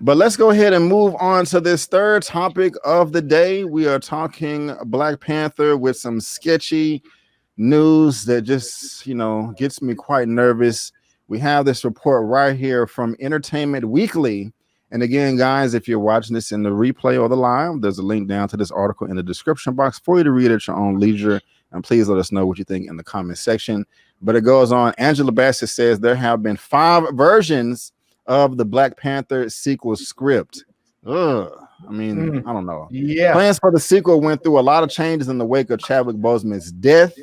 But let's go ahead and move on to this third topic of the day. We are talking Black Panther with some sketchy news that just, gets me quite nervous. We have this report right here from Entertainment Weekly. And again, guys, if you're watching this in the replay or the live, there's a link down to this article in the description box for you to read at your own leisure. And please let us know what you think in the comment section. But it goes on. Angela Bassett says there have been 5 versions of the Black Panther sequel script. I don't know. Yeah. Plans for the sequel went through a lot of changes in the wake of Chadwick Boseman's death.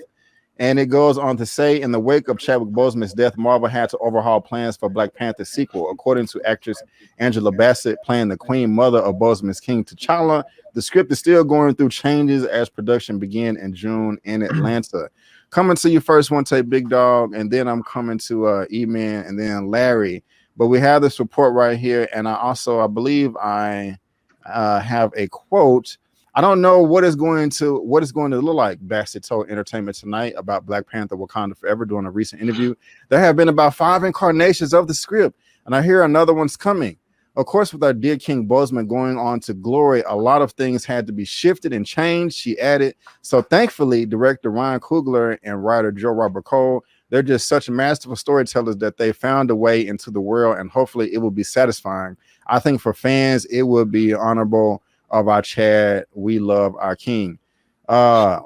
And it goes on to say, in the wake of Chadwick Boseman's death, Marvel had to overhaul plans for Black Panther sequel. According to actress Angela Bassett, playing the Queen Mother of Boseman's King T'Challa, the script is still going through changes as production began in June in Atlanta. Coming to you first, OneTakeBigDog, and then I'm coming to Eman and then Larry. But we have this report right here, and I believe I have a quote. I don't know what it's going to look like. Bassett told Entertainment Tonight about Black Panther: Wakanda Forever during a recent interview. There have been about 5 incarnations of the script, and I hear another one's coming. Of course, with our dear King Boseman going on to glory, a lot of things had to be shifted and changed, she added. So thankfully, director Ryan Coogler and writer Joe Robert Cole, they're just such masterful storytellers that they found a way into the world, and hopefully it will be satisfying. I think for fans, it will be honorable of our Chad. We love our king.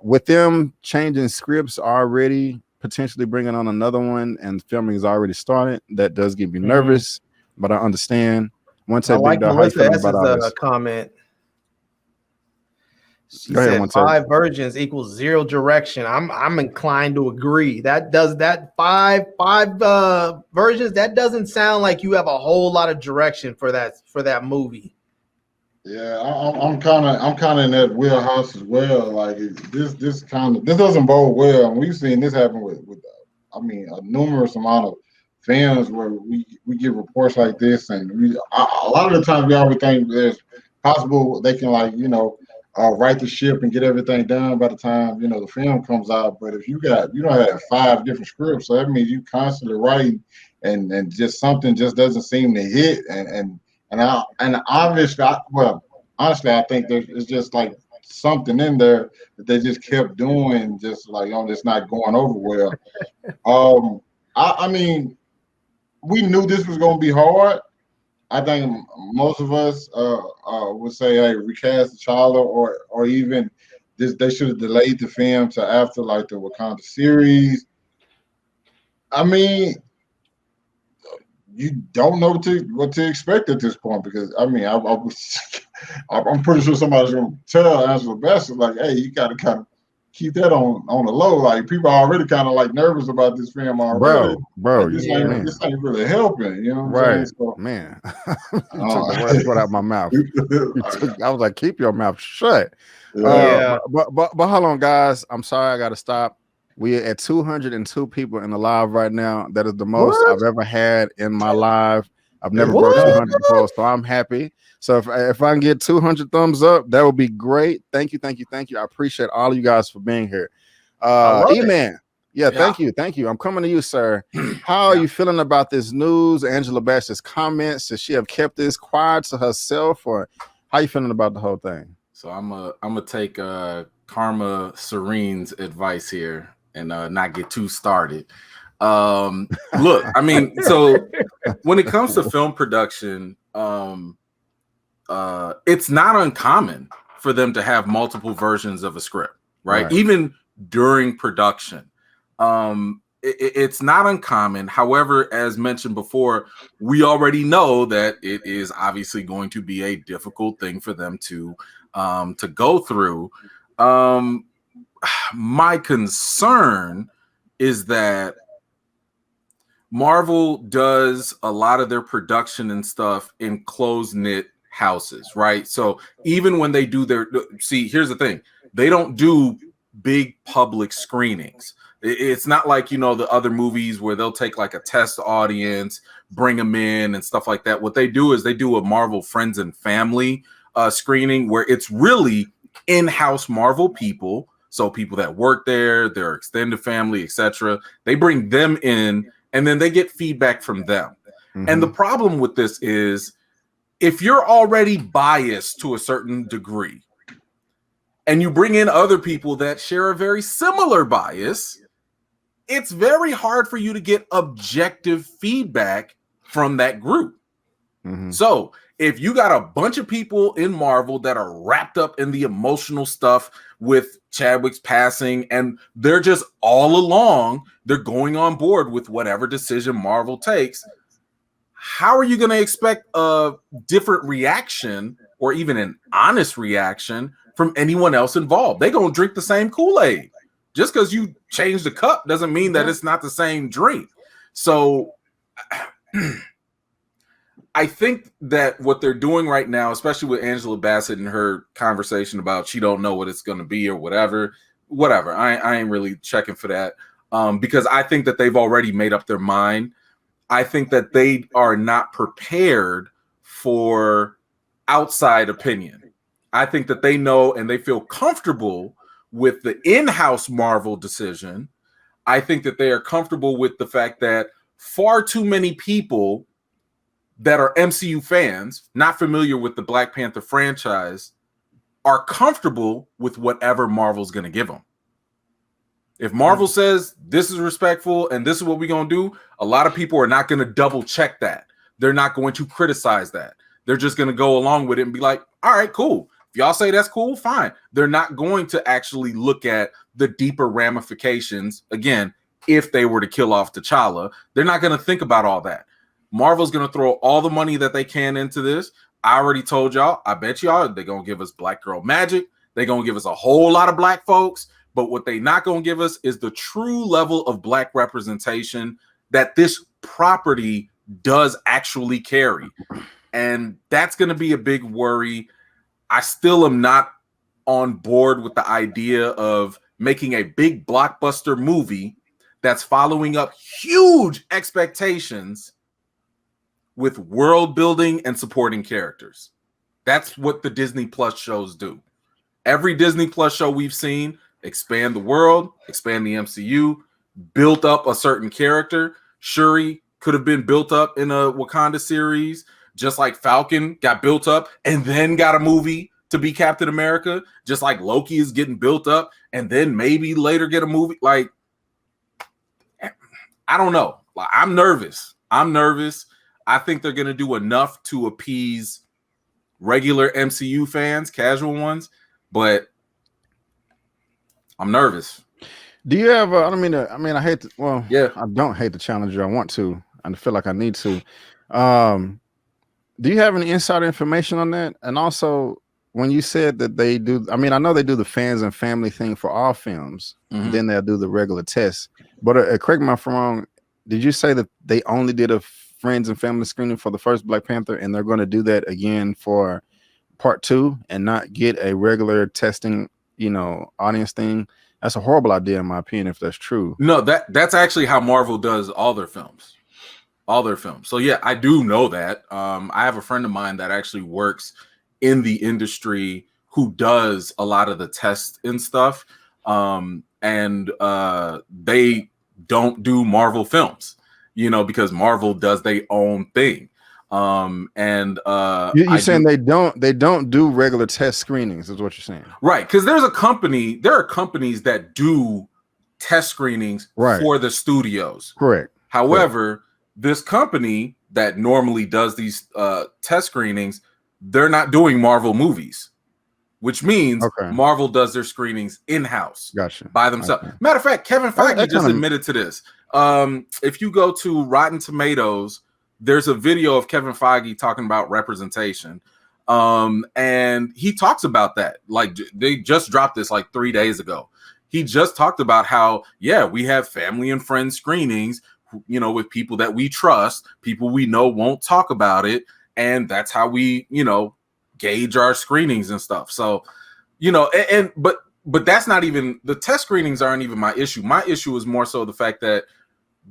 With them changing scripts already, potentially bringing on another one, and filming is already started, that does get me nervous, but I understand. I like Melissa S's comment. She said 5 versions equals 0 direction. I'm inclined to agree. That does that 5 versions. That doesn't sound like you have a whole lot of direction for that movie. Yeah, I'm kind of in that wheelhouse as well. Like this doesn't bode well, and we've seen this happen with a numerous amount of films where we get reports like this, and a lot of the time we always think there's possible they can right the ship and get everything done by the time the film comes out. But if you don't have 5 different scripts, so that means you constantly writing, and just something just doesn't seem to hit. And obviously, honestly, I think there's just like something in there that they just kept doing, just like it's not going over well. I mean, we knew this was going to be hard. I think most of us would say, hey, recast T'Challa, or even this. They should have delayed the film to after like the Wakanda series. I mean, you don't know what to expect at this point, because I'm pretty sure somebody's going to tell Angela Bassett like, hey, you got to kind of keep that on the low. Like, people are already kind of like nervous about this film already. Bro, this ain't really helping, you know what I'm saying? So, man. You took the words right out of my mouth. I was like, keep your mouth shut. Yeah. But hold on, guys. I'm sorry, I gotta stop. We are at 202 people in the live right now. That is the most I've ever had in my live. I've never broke 200 before, so I'm happy. So if I can get 200 thumbs up, that would be great. Thank you. I appreciate all of you guys for being here. Eman, thank you. I'm coming to you, sir. How are you feeling about this news? Angela Bassett's comments. Does she have kept this quiet to herself, or how are you feeling about the whole thing? So I'm gonna take Karma Serene's advice here and not get too started. Look, I mean, so when it comes to film production, it's not uncommon for them to have multiple versions of a script, right? Even during production. It's not uncommon. However, as mentioned before, we already know that it is obviously going to be a difficult thing for them to go through. My concern is that Marvel does a lot of their production and stuff in close-knit houses, right? So even when they do here's the thing, they don't do big public screenings. It's not like, the other movies where they'll take like a test audience, bring them in and stuff like that. What they do is they do a Marvel Friends and Family screening where it's really in-house Marvel people. So people that work there, their extended family, etc. They bring them in and then they get feedback from them. Mm-hmm. And the problem with this is if you're already biased to a certain degree and you bring in other people that share a very similar bias, it's very hard for you to get objective feedback from that group. Mm-hmm. So if you got a bunch of people in Marvel that are wrapped up in the emotional stuff with Chadwick's passing, and they're just all along, they're going on board with whatever decision Marvel takes, how are you going to expect a different reaction or even an honest reaction from anyone else involved? They're going to drink the same Kool-Aid. Just because you change the cup doesn't mean that it's not the same drink. So I think that what they're doing right now, especially with Angela Bassett and her conversation about she don't know what it's going to be or whatever. I ain't really checking for that because I think that they've already made up their mind. I think that they are not prepared for outside opinion. I think that they know and they feel comfortable with the in-house Marvel decision. I think that they are comfortable with the fact that far too many people that are MCU fans, not familiar with the Black Panther franchise, are comfortable with whatever Marvel's going to give them. If Marvel says this is respectful and this is what we're going to do, a lot of people are not going to double check that. They're not going to criticize that. They're just going to go along with it and be like, all right, cool. If y'all say that's cool, fine. They're not going to actually look at the deeper ramifications. Again, if they were to kill off T'Challa, they're not going to think about all that. Marvel's going to throw all the money that they can into this. I already told y'all, I bet y'all they're going to give us Black Girl Magic. They're going to give us a whole lot of black folks. But what they not going to give us is the true level of black representation that this property does actually carry. And that's going to be a big worry. I still am not on board with the idea of making a big blockbuster movie that's following up huge expectations with world building and supporting characters. That's what the Disney Plus shows do. Every Disney Plus show we've seen expand the world, expand the MCU, built up a certain character. Shuri could have been built up in a Wakanda series, just like Falcon got built up and then got a movie to be Captain America, just like Loki is getting built up and then maybe later get a movie. Like, I don't know. Like, I'm nervous. I think they're going to do enough to appease regular MCU fans, casual ones, but I'm nervous. Do you have? I I hate to. Well, yeah, I don't hate to challenge you. I want to. I feel like I need to. Do you have any insider information on that? And also, when you said that they do, I know they do the fans and family thing for all films. Mm-hmm. Then they'll do the regular tests. But correct me if I'm wrong. Did you say that they only did a friends and family screening for the first Black Panther, and they're going to do that again for part 2 and not get a regular testing, audience thing? That's a horrible idea, in my opinion, if that's true. No, that's actually how Marvel does all their films. So yeah, I do know that. I have a friend of mine that actually works in the industry who does a lot of the tests and stuff. And they don't do Marvel films, because Marvel does their own thing. You're saying they don't do regular test screenings, is what you're saying, right? Because there are companies that do test screenings for the studios, correct? However, this company that normally does these test screenings, they're not doing Marvel movies, which means Marvel does their screenings in-house, by themselves. Okay. Matter of fact, Kevin Feige just admitted to this. If you go to Rotten Tomatoes, there's a video of Kevin Feige talking about representation. And he talks about that. Like, they just dropped this like 3 days ago. He just talked about how, we have family and friend screenings, with people that we trust, people we know won't talk about it. And that's how we, gauge our screenings and stuff. So, but that's not even, the test screenings aren't even my issue. My issue is more so the fact that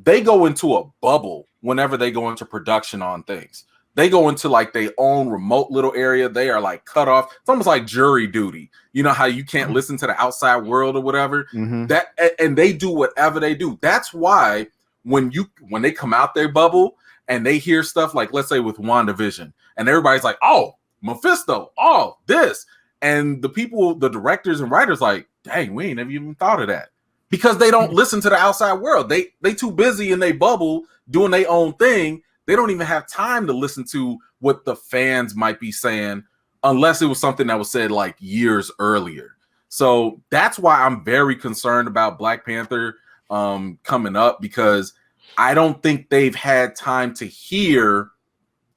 they go into a bubble whenever they go into production on things. They go into like their own remote little area. They are like cut off. It's almost like jury duty. You know how you can't listen to the outside world or whatever. And they do whatever they do. That's why when they come out their bubble and they hear stuff like, let's say with WandaVision, and everybody's like, oh, Mephisto, oh, this. And the people, the directors and writers like, dang, we ain't never even thought of that. Because they don't listen to the outside world. They too busy in their bubble doing their own thing. They don't even have time to listen to what the fans might be saying unless it was something that was said like years earlier. So that's why I'm very concerned about Black Panther coming up, because I don't think they've had time to hear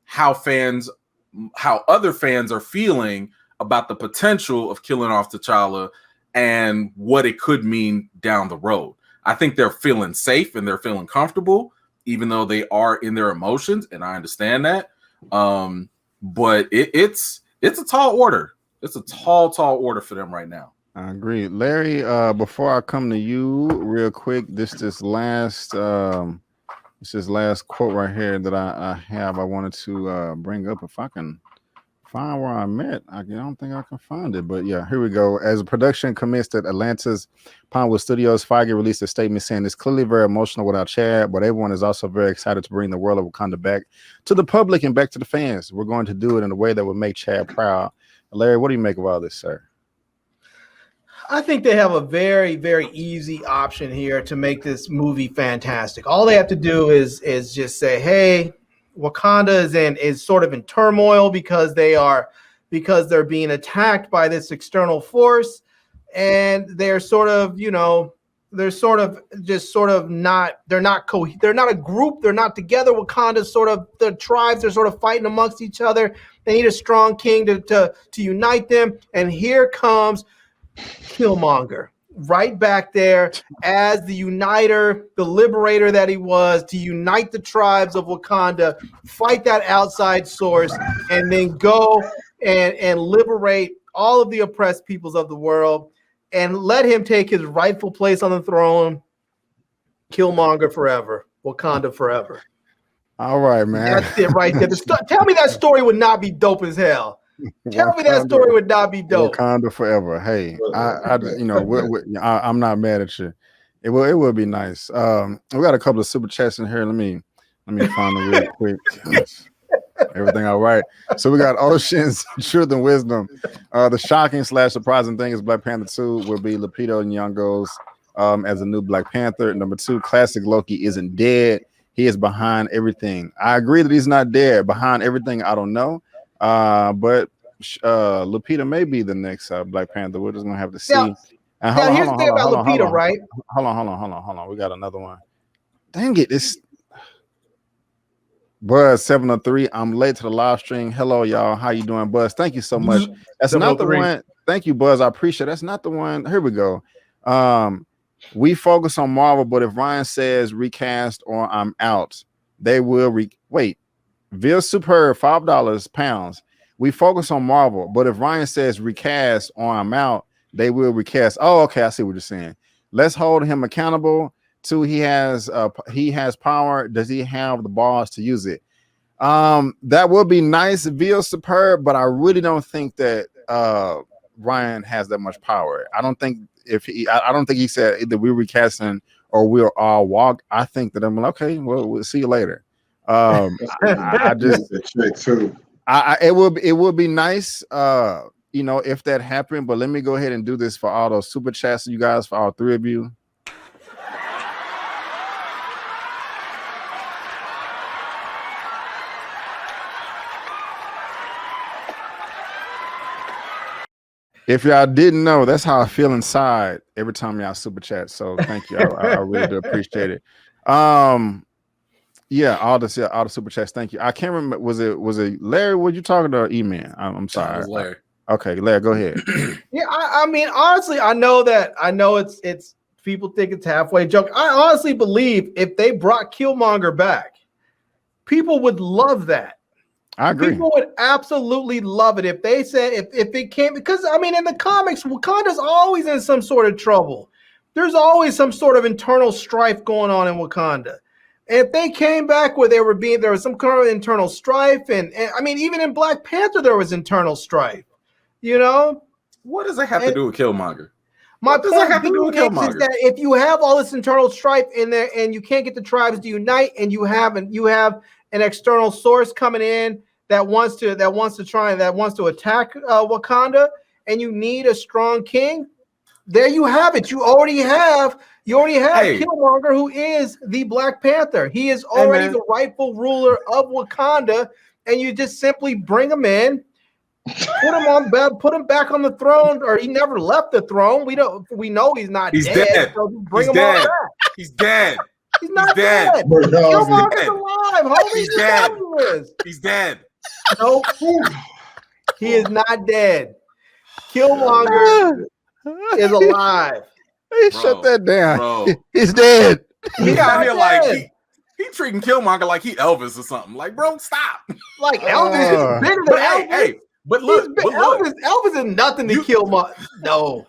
how other fans are feeling about the potential of killing off T'Challa and what it could mean down the road. I think they're feeling safe and they're feeling comfortable, even though they are in their emotions, and I understand that. But it's a tall order. It's a tall order for them right now. I agree, Larry. Before I come to you, real quick, this last quote right here that I have. I wanted to bring up if I can find where I'm at. I don't think I can find it, but yeah, here we go. As a production commenced at Atlanta's Pinewood Studios, Feige released a statement saying it's clearly very emotional without Chad, but everyone is also very excited to bring the world of Wakanda back to the public and back to the fans. We're going to do it in a way that will make Chad proud. Larry, what do you make of all this, sir? I think they have a very, very easy option here to make this movie fantastic. All they have to do is just say, hey, Wakanda is sort of in turmoil because they're being attacked by this external force, and they're not a group, they're not together. Wakanda's sort of, the tribes are sort of fighting amongst each other. They need a strong king to unite them, and here comes Killmonger right back there as the uniter, the liberator that he was, to unite the tribes of Wakanda, fight that outside source, and then go and liberate all of the oppressed peoples of the world, and let him take his rightful place on the throne. Killmonger forever, Wakanda forever. All right, man. That's it right there. Tell me that story would not be dope as hell. Tell me that story would not be dope. Wakanda forever. Hey, I'm not mad at you. It will be nice. We got a couple of super chats in here. Let me find them real quick. Everything all right. So we got Ocean's Truth and Wisdom. The shocking / surprising thing is Black Panther 2 will be Lupita Nyong'o's as a new Black Panther. Number 2, classic Loki isn't dead. He is behind everything. I agree that he's not dead. Behind everything, I don't know. But Lupita may be the next Black Panther. We're just gonna have to see. Now, here's the thing about Lupita, right? Hold on. We got another one. Dang it! It's Buzz 703. I'm late to the live stream. Hello, y'all. How you doing, Buzz? Thank you so much. That's not the one. Thank you, Buzz. I appreciate it. That's not the one. Here we go. We focus on Marvel, but if Ryan says recast or I'm out, they will wait. Vil Superb, $5 We focus on Marvel, but if Ryan says recast or I'm out, they will recast. Oh, okay, I see what you're saying. Let's hold him accountable. 2, he has power. Does he have the balls to use it? That would be nice, Vil Superb, but I really don't think that Ryan has that much power. I don't think he said either we're recasting or we'll all walk. I think that I'm like, okay, well, we'll see you later. I just it would be nice if that happened, but let me go ahead and do this for all those super chats, you guys, for all 3 of you. If y'all didn't know, that's how I feel inside every time y'all super chat. So thank you. I really do appreciate it. Yeah, all the super chats. Thank you. I can't remember. Was it Larry? Were you talking to Eman? I'm sorry. It was Larry. Okay, Larry, go ahead. Yeah, I mean, honestly, I know it's people think it's halfway joke. I honestly believe if they brought Killmonger back, people would love that. I agree. People would absolutely love it if they said if it came, because I mean, in the comics, Wakanda's always in some sort of trouble. There's always some sort of internal strife going on in Wakanda. And if they came back where there was some kind of internal strife, and I mean, even in Black Panther there was internal strife. What does that have to do with Killmonger? My point is that if you have all this internal strife in there and you can't get the tribes to unite, and you have an external source coming in that wants to attack Wakanda, and you need a strong king. There you have it. You already have Killmonger, who is the Black Panther. He is already the rightful ruler of Wakanda, and you just simply bring him in, put him back on the throne, or he never left the throne. We know he's not He's dead. So bring him on back. He's dead. He's not dead. Killmonger's alive. Holy shit. He's dead. Nope. He is not dead. Killmonger is alive. Hey, shut that down. Bro. He's dead. He out here like he treating Killmonger like he Elvis or something. Like, bro, stop. Like Elvis is bigger than Elvis. Hey, but look, Elvis is nothing to Killmonger. No.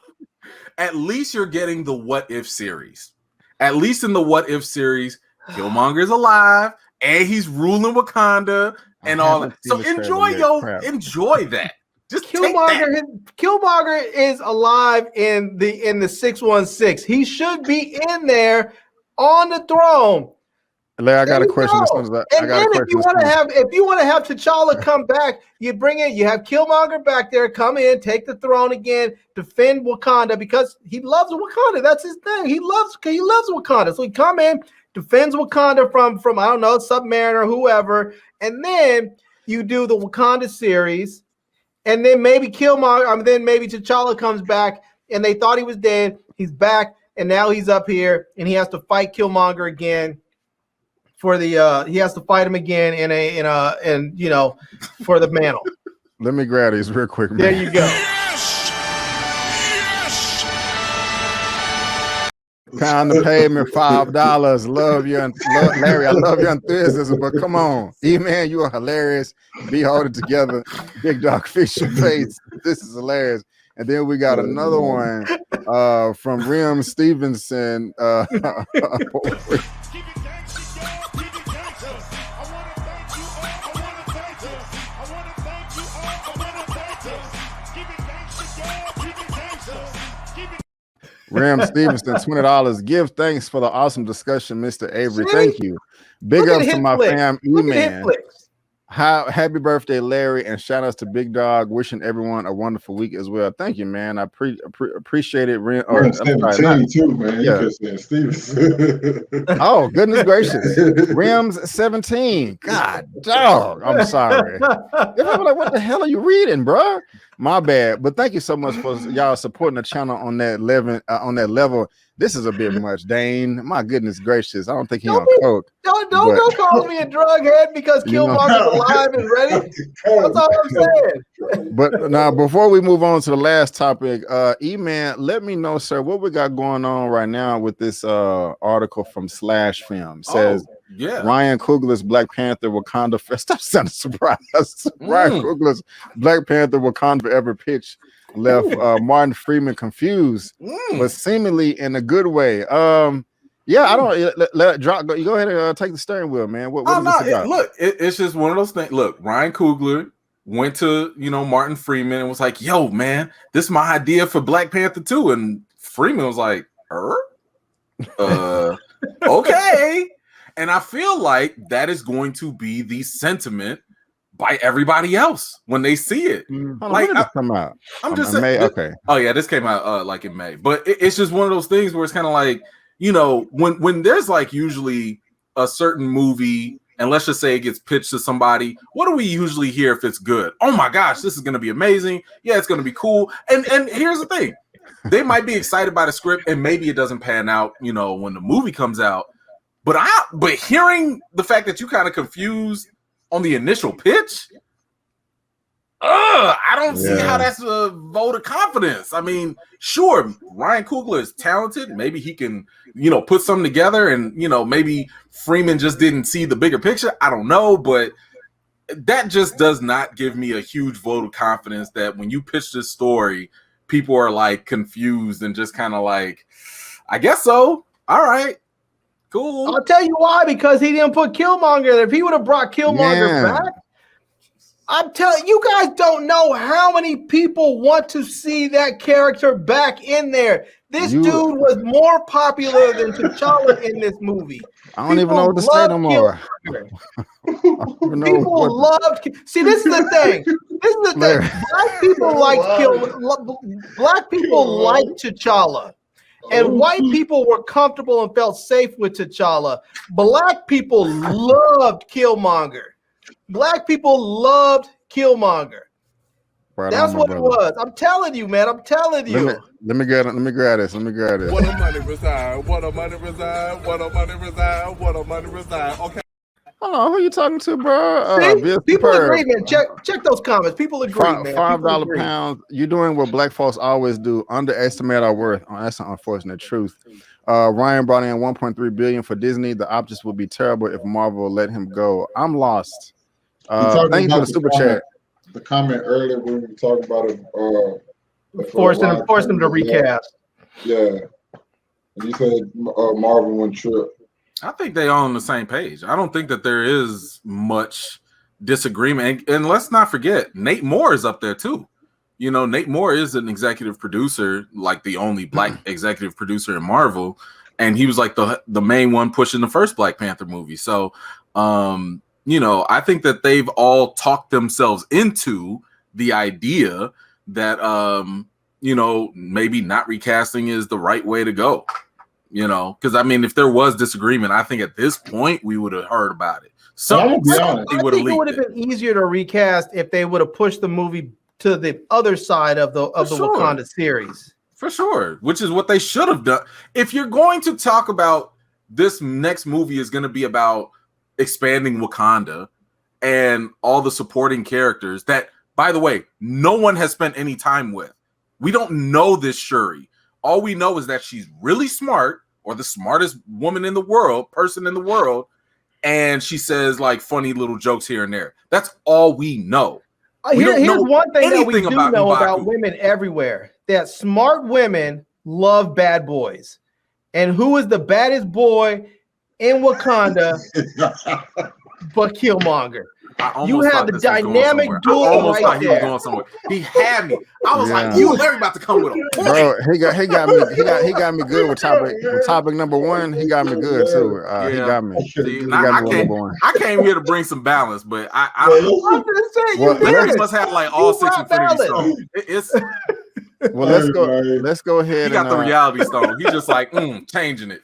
At least you're getting the What If series. At least in the What If series, Killmonger is alive and he's ruling Wakanda and all that. So enjoy that. Just Killmonger is alive in the 616. He should be in there on the throne. Larry, I got a question. If you want to have T'Challa come back, you have Killmonger back there, come in, take the throne again, defend Wakanda because he loves Wakanda. That's his thing. He loves Wakanda. So he come in, defends Wakanda from I don't know, Submariner or whoever, and then you do the Wakanda series, and then maybe maybe T'Challa comes back, and they thought he was dead. He's back, and now he's up here, and he has to fight Killmonger again. He has to fight him again for the mantle. Let me grab these real quick, man. There you go. Pound the payment, $5. Larry. I love your enthusiasm, but come on, Eman, you are hilarious. Be holding together, Big Dog. Fix your face. This is hilarious. And then we got another one from Rem Stevenson. Ram Stevenson, $20. Give thanks for the awesome discussion, Mr. Avery. Thank you. Big ups to my fam, E-Man. Happy birthday, Larry, and shout outs to Big Dog. Wishing everyone a wonderful week as well. Thank you, man. I appreciate it. Ram 17 too, man. Yeah. Oh, goodness gracious. Rams 17. God dog. I'm sorry. They're like, what the hell are you reading, bro? My bad. But thank you so much for y'all supporting the channel on that level. This is a bit much, Dane. My goodness gracious. I don't think he's on coke. Don't call me a drug head because Killmonger's alive and ready. That's all I'm saying. But now, before we move on to the last topic, E-Man, let me know, sir, what we got going on right now with this article from Slash Film. Says Ryan Coogler's Black Panther Wakanda. Stop sounding surprised. Ryan Coogler's Black Panther Wakanda Forever pitch left Martin Freeman confused, but seemingly in a good way. I don't let drop. You go ahead and take the steering wheel, man. What is this about? It's just one of those things. Look, Ryan Coogler went to Martin Freeman and was like, "Yo, man, this is my idea for Black Panther 2," and Freeman was like, okay. And I feel like that is going to be the sentiment by everybody else when they see it. Like, when did this come out? I'm just saying. May? Okay. Oh yeah, this came out like in May. But it's just one of those things where it's kind of like, when there's like usually a certain movie, and let's just say it gets pitched to somebody, what do we usually hear if it's good? Oh my gosh, this is going to be amazing. Yeah, it's going to be cool. And here's the thing. They might be excited by the script and maybe it doesn't pan out, when the movie comes out. But hearing the fact that you kind of confused on the initial pitch, I don't see how that's a vote of confidence. I mean, sure, Ryan Coogler is talented. Maybe he can, put something together, and maybe Freeman just didn't see the bigger picture. I don't know, but that just does not give me a huge vote of confidence that when you pitch this story, people are like confused and just kind of like, I guess so. All right. Cool. I'll tell you why, because he didn't put Killmonger there. If he would have brought Killmonger back, I'm telling you guys don't know how many people want to see that character back in there. This dude was more popular than T'Challa in this movie. I don't even know what to say no more. People loved. See, this is the thing. This is the thing. Black people Black people like T'Challa, and white people were comfortable and felt safe with T'Challa. Black people loved Killmonger. Black people loved Killmonger. Right. That's what it was. I'm telling you, man. I'm telling you. Let me grab this. What a money reside. What a money reside. What a money reside. What a money reside. Okay. Hold on, who you talking to, bro? People agree, man. Check those comments. People agree, man. $5 pounds. You're doing what black folks always do: underestimate our worth. Oh, that's an unfortunate truth. Ryan brought in 1.3 billion for Disney. The optics would be terrible if Marvel let him go. I'm lost. Thank you for the super chat. The comment earlier when we were talking about it, force them to recast. Yeah, and you said Marvel went trip. I think they all on the same page. I don't think that there is much disagreement. And let's not forget, Nate Moore is up there too. You know, Nate Moore is an executive producer, like the only black executive producer in Marvel, and he was like the main one pushing the first Black Panther movie. So, you know, I think that they've all talked themselves into the idea that, you know, maybe not recasting is the right way to go. You know, because I mean, if there was disagreement, I think at this point we would have heard about it. So I think it would have been easier to recast if they would have pushed the movie to the other side of the Wakanda series. For sure, which is what they should have done. If you're going to talk about this next movie is going to be about expanding Wakanda and all the supporting characters that, by the way, no one has spent any time with. We don't know this Shuri. All we know is that she's really smart, or the smartest woman in the world, person in the world, and she says like funny little jokes here and there. That's all we know. Here's one thing that we do know about women everywhere: that smart women love bad boys. And who is the baddest boy in Wakanda but Killmonger? You have the dynamic duo right there. Going somewhere. He had me. I was like, you Larry about to come with him. Bro, he got me good with topic number one. He got me good too. He got me. I came here to bring some balance, but Larry must have like all six Infinity Stones. Let's go ahead. He got the reality stone. He's just like changing it.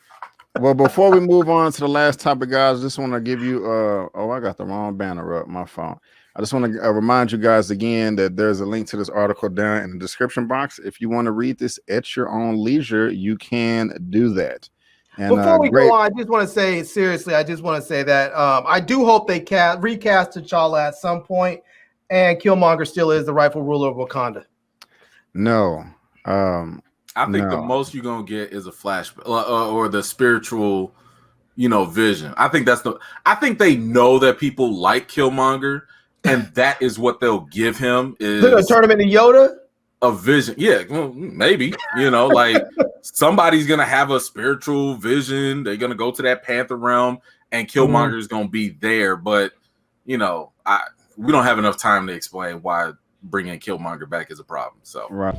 Well, before we move on to the last topic, guys, I just want to give you I got the wrong banner up my phone. I just want to remind you guys again that there's a link to this article down in the description box. If you want to read this at your own leisure, you can do that. And before we go on, I just want to say seriously, that I do hope they recast T'Challa at some point, and Killmonger still is the rightful ruler of Wakanda. No. I think the most you're gonna get is a flashback or the spiritual, vision. I think they know that people like Killmonger, and that is what they'll give him. Is they're gonna turn him into Yoda? A vision, yeah, well, maybe. Like somebody's gonna have a spiritual vision. They're gonna go to that Panther realm, and Killmonger is gonna be there. But we don't have enough time to explain why bringing Killmonger back is a problem. So right.